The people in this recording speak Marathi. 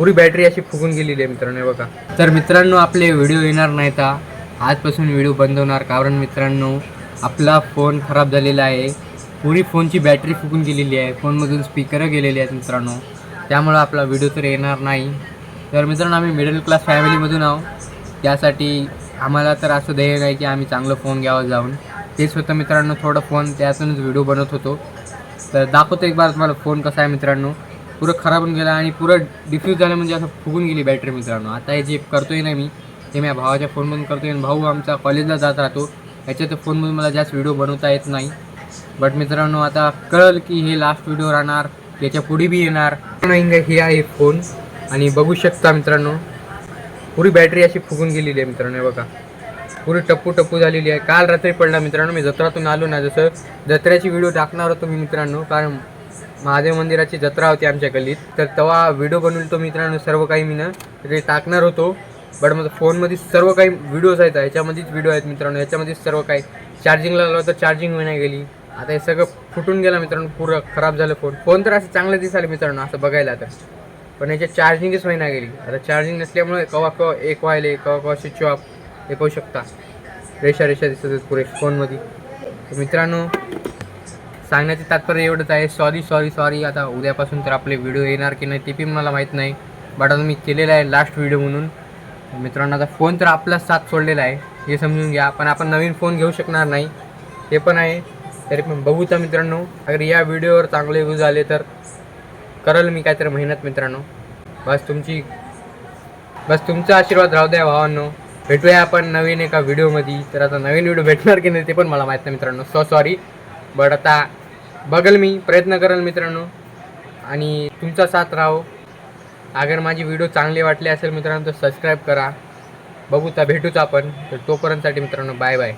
पुरी बॅटरी अशी फुगून गेलेली आहे मित्रांनो, हे बघा. तर मित्रांनो, आपले व्हिडिओ येणार नाहीत आजपासून व्हिडिओ बंद होणार, कारण मित्रांनो आपला फोन खराब झालेला आहे. पुरी फोनची बॅटरी फुगून गेलेली आहे, फोनमधून स्पीकरं गेलेले आहेत मित्रांनो, त्यामुळं आपला व्हिडिओ तर येणार नाही. तर मित्रांनो, आम्ही मिडल क्लास फॅमिलीमधून आहोत, त्यासाठी आम्हाला तर असं ध्येय नाही की आम्ही चांगलं फोन घ्यावं जाऊन. तेच होतं मित्रांनो, थोडं फोन त्यातूनच व्हिडिओ बनवत होतो. तर दाखवतो एक बार तुम्हाला फोन कसा आहे मित्रांनो. पुरं खराब होऊन गेला आणि पुरं डिफ्यूज झालं, म्हणजे असं फुगून गेली बॅटरी मित्रांनो. आता हे जे करतोय ना मी, ते माझ्या भावाच्या फोनमधून करतोय, आणि भाऊ आमचा कॉलेजला जात राहतो, ह्याच्या फोनमधून मला जास्त व्हिडिओ बनवता येत नाही. बट मित्रांनो, आता कळलं की हे लास्ट व्हिडिओ राहणार, याच्या पुढे बी येणार नाही. हे आहे फोन, आणि बघू शकता मित्रांनो, पुरी बॅटरी अशी फुगून गेलेली आहे मित्रांनो, हे बघा. पुरी टप्पू झालेली आहे. काल रात्री पडला मित्रांनो, मी जत्रातून आलो ना, जसं जत्रेची व्हिडिओ टाकणार होतो मी मित्रांनो, कारण महादेव मंदिराची जत्रा होती आमच्या गल्लीत, तर तेव्हा व्हिडिओ बनवतो मित्रांनो. सर्व काही मी ना ते टाकणार होतो, बट माझं फोनमध्ये सर्व काही व्हिडिओज आहेत, ह्याच्यामध्येच व्हिडिओ आहेत मित्रांनो, ह्याच्यामध्येच सर्व काही. चार्जिंगला लावलं तर चार्जिंग नाही गेली. आता हे सगळं फुटून गेलं मित्रांनो, पुरं खराब झालं फोन तर असं चांगलं दिसायला मित्रांनो, असं बघायला तर, पण ह्याच्यात चार्जिंगच नाही गेली. आता चार्जिंग नसल्यामुळे कवा एक व्हायले, कवा स्विच ऑफ, हे पाहू शकता. रेषा दिसत आहेत पुरे फोनमध्ये. मित्रांनो, सांगण्याचे तात्पर्य एवढंच आहे, सॉरी. आता उद्यापासून तर आपले व्हिडिओ येणार की नाही ते पण मला माहीत नाही, बट आता मी केलेलं आहे लास्ट व्हिडिओ म्हणून. मित्रांनो, आता फोन तर आपला साथ सोडलेला आहे, हे समजून घ्या, पण आपण नवीन फोन घेऊ शकणार नाही, हे पण आहे. तरी पण बघू तर मित्रांनो, अगर या व्हिडिओवर चांगले व्ह्यूज आले तर करेल मी काहीतरी मेहनत मित्रांनो. बस तुमचा आशीर्वाद राहू द्या भावांनो. भेटूया आपण नवीन एका व्हिडिओमध्ये. तर आता नवीन व्हिडिओ भेटणार की नाही ते पण मला माहीत नाही मित्रांनो, सॉरी. बट आता बघेल मी, प्रयत्न करेल मित्रांनो, आणि तुमचा साथ राहो. अगर माझी व्हिडिओ चांगली वाटली असेल मित्रांनो तर सबस्क्राईब करा. बघू तर भेटूच आपण. तर तोपर्यंतसाठी मित्रांनो, बाय.